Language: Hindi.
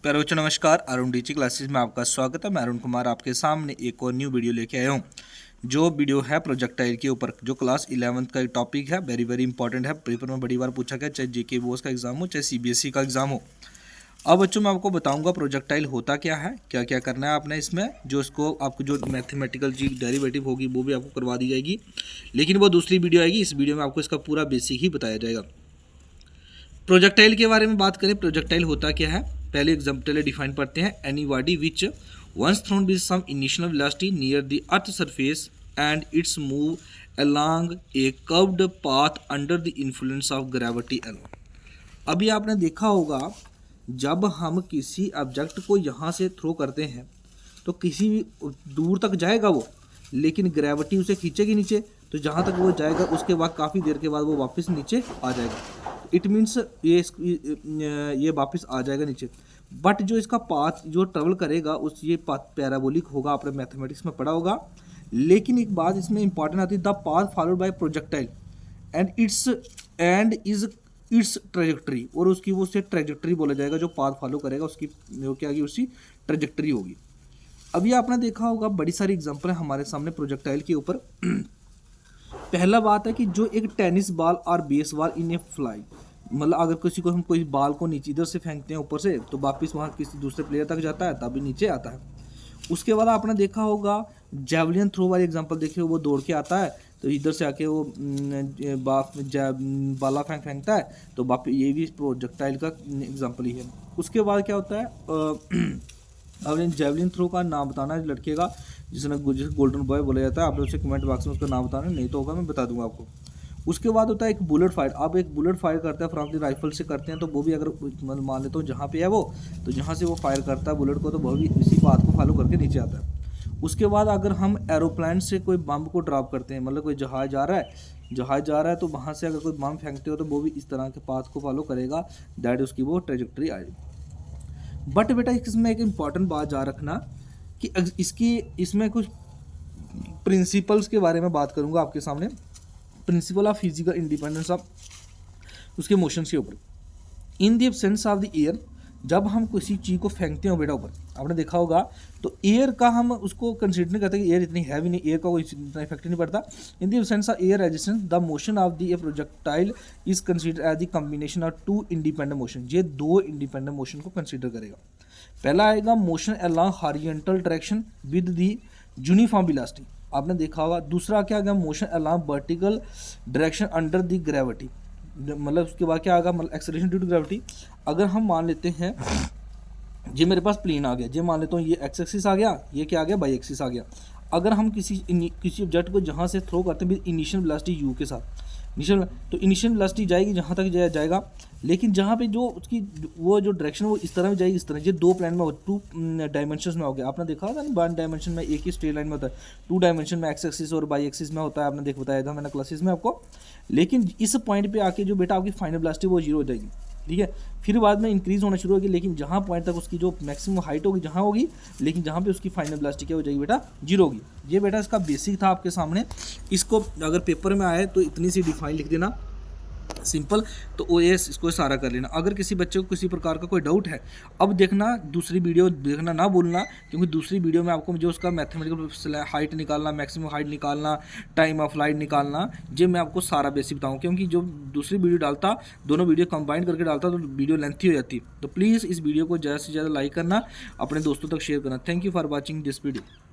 प्यारे बच्चों नमस्कार। अरुण टीचिंग क्लासेस में आपका स्वागत है। मैं अरुण कुमार आपके सामने एक और न्यू वीडियो लेके आया हूँ। जो वीडियो है प्रोजेक्टाइल के ऊपर, जो क्लास 11th का एक टॉपिक है, वेरी इंपॉर्टेंट है। पेपर में बड़ी बार पूछा गया, चाहे जेके बोर्ड का एग्जाम हो चाहे सीबीएसई का एग्जाम हो। अब बच्चों मैं आपको बताऊंगा प्रोजेक्टाइल होता क्या है, क्या क्या करना है आपने इसमें। जो इसको आपको जो मैथमेटिकल जी डेरिवेटिव होगी वो भी आपको करवा दी जाएगी, लेकिन वो दूसरी वीडियो आएगी। इस वीडियो में आपको इसका पूरा बेसिक ही बताया जाएगा। प्रोजेक्टाइल के बारे में बात करें, प्रोजेक्टाइल होता क्या है, पहले एग्जाम्पल डिफाइन करते हैं। Any body which once thrown with some initial velocity near the earth surface and it's move along a curved path under the influence of gravity L. अभी आपने देखा होगा, जब हम किसी ऑब्जेक्ट को यहाँ से थ्रो करते हैं तो किसी भी दूर तक जाएगा वो, लेकिन ग्रेविटी उसे खींचेगी नीचे, तो जहाँ तक वो जाएगा उसके बाद काफ़ी देर के बाद वो वापस नीचे आ जाएगा। इट मीन्स ये वापस आ जाएगा नीचे। बट जो इसका पाथ जो ट्रेवल करेगा उस ये पाथ पैराबोलिक होगा, आपने मैथमेटिक्स में पढ़ा होगा। लेकिन एक बात इसमें इंपॉर्टेंट आती है, the path followed by projectile and is it's trajectory, और उसकी वो उससे ट्रेजेक्टरी बोला जाएगा। जो पाथ फॉलो करेगा उसकी वो क्या होगी, उसकी ट्रेजेक्टरी होगी। अभी आपने देखा होगा बड़ी सारी एग्जांपल है हमारे सामने प्रोजेक्टाइल के ऊपर। पहला बात है कि जो एक टेनिस बॉल और base ball in A fly, मतलब अगर किसी को हम कोई बॉल को नीचे इधर से फेंकते हैं ऊपर से, तो वापस वहाँ किसी दूसरे प्लेयर तक जाता है, तभी नीचे आता है। उसके बाद आपने देखा होगा जेवलिन थ्रो वाली एग्जांपल देखिए, वो दौड़ के आता है तो इधर से आके वो बाला फेंकता है, तो वापस ये भी प्रोजेक्टाइल का एग्जांपल ही है। उसके बाद क्या होता है, अब जेवलिन थ्रो का नाम बताना है लड़के का, जिसे गोल्डन बॉय बोला जाता है। आप लोग उसे कमेंट बॉक्स में उसका नाम बताना, नहीं तो होगा मैं बता दूंगा आपको। उसके बाद होता है एक बुलेट फायर। आप एक बुलेट फायर करते हैं फ्रॉम द राइफल से करते हैं, तो वो भी अगर मान लेते हो जहाँ पे है वो, तो जहाँ से वो फायर करता है बुलेट को, तो वो भी इसी पाथ को फॉलो करके नीचे आता है। उसके बाद अगर हम एरोप्लेन से कोई बम को ड्रॉप करते हैं, मतलब कोई जहाज जा रहा है तो वहाँ से अगर कोई बम फेंकते हो तो वो भी इस तरह के पाथ को फॉलो करेगा, दैट उसकी वो ट्रेजेक्टरी आएगी। बट बेटा इसमें एक इम्पॉर्टेंट बात जा रखना कि इसमें कुछ प्रिंसिपल्स के बारे में बात करूंगा आपके सामने। Principle of physical independence of उसके मोशंस के ऊपर। इन the absence of the air, जब हम किसी चीज़ को फेंकते हो बेटा ऊपर, आपने देखा होगा, तो एयर का हम उसको कंसीडर नहीं करते कि एयर इतनी हैवी नहीं, एयर का कोई इतना इफेक्ट नहीं पड़ता। In the absence of air resistance the motion of the projectile is consider as the combination of two independent motion. ये दो इंडिपेंडेंट मोशन को कंसीडर करेगा। पहला आएगा motion along horizontal direction with the uniform velocity, आपने देखा होगा। दूसरा क्या आ गया, motion along vertical direction under the gravity, मतलब उसके बाद क्या आएगा, मतलब एक्सेलरेशन ड्यू टू ग्रेविटी। अगर हम मान लेते हैं ये मेरे पास प्लेन आ गया, ये मान लेता हूँ ये एक्स एक्सिस आ गया, ये क्या आ गया, बाई एक्सिस आ गया। अगर हम किसी ऑब्जेक्ट को जहाँ से थ्रो करते हैं इनिशियल वेलोसिटी यू के साथ, तो इनिशियल वेलोसिटी जाएगी जहाँ तक जाएगा, लेकिन जहाँ पे जो उसकी वो जो डायरेक्शन वो इस तरह में जाएगी, इस तरह। ये दो प्लेन में हो, टू डायमेंशंस में हो गया। आपने देखा होगा ना, 1 डायमेंशन में एक ही स्ट्रेट लाइन में होता है, 2 डायमेंशन में एक्स एक्सिस और बाई एक्सिस में होता है। आपने बताया था मैंने क्लासेस में आपको। लेकिन इस पॉइंट पे आके जो बेटा आपकी फाइनल वेलोसिटी वो 0 हो जाएगी, ठीक है। फिर बाद में इंक्रीज होना शुरू होगी, लेकिन जहाँ पॉइंट तक उसकी जो मैक्सिमम हाइट होगी जहाँ होगी, लेकिन जहाँ पे उसकी फाइनल वेलोसिटी क्या हो जाएगी बेटा, 0 होगी। ये बेटा इसका बेसिक था आपके सामने। इसको अगर पेपर में आए तो इतनी सी डिफाइन लिख देना, सिंपल, तो ओ एस इसको सारा कर लेना। अगर किसी बच्चे को किसी प्रकार का कोई डाउट है, अब देखना दूसरी वीडियो देखना ना भूलना, क्योंकि दूसरी वीडियो में आपको जो उसका मैथमेटिकल हाइट निकालना, मैक्सिमम हाइट निकालना, टाइम ऑफ फ्लाइट निकालना, ये मैं आपको सारा बेसिक बताऊँ। क्योंकि जो दूसरी वीडियो डालता, दोनों वीडियो कंबाइन करके डालता तो वीडियो लेंथी हो जाती। तो प्लीज़ इस वीडियो को ज़्यादा से ज़्यादा लाइक करना, अपने दोस्तों तक शेयर करना। Thank you for watching this video.